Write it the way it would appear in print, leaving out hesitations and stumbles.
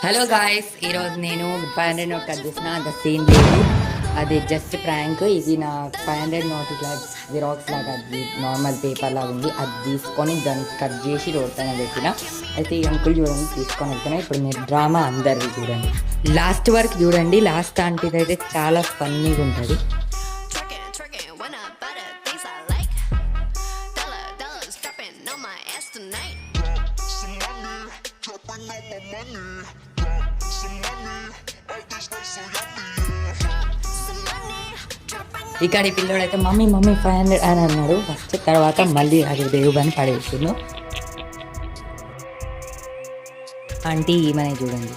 Hello guys, ఈరోజు నేను 500 note cut చేసిన. అంత సీన్ లేదు, అది జస్ట్ ప్రాంక్. ఇది నా 500 నోట్ ఇట్లా జిరాక్స్ లాగా, అది నార్మల్ పేపర్ లాగా ఉంది. అది తీసుకొని దాన్ని కట్ చేసి రోడ్ పైన పెట్టిన. అయితే ఈ అంకుల్ చూడండి తీసుకొని వెళ్తున్నా. ఇప్పుడు మీరు డ్రామా అందరిది చూడండి, లాస్ట్ వరకు చూడండి. లాస్ట్ ఆంటీది అయితే చాలా ఫన్నీగా ఉంటుంది. ఇక్కడ ఈ పిల్లోడైతే మమ్మీ మమ్మీ 500 అని అన్నాడు ఫస్ట్. తర్వాత మళ్ళీ అది దేవుని పడేసిండు. ఆంటీ ఈమెనే చూడండి.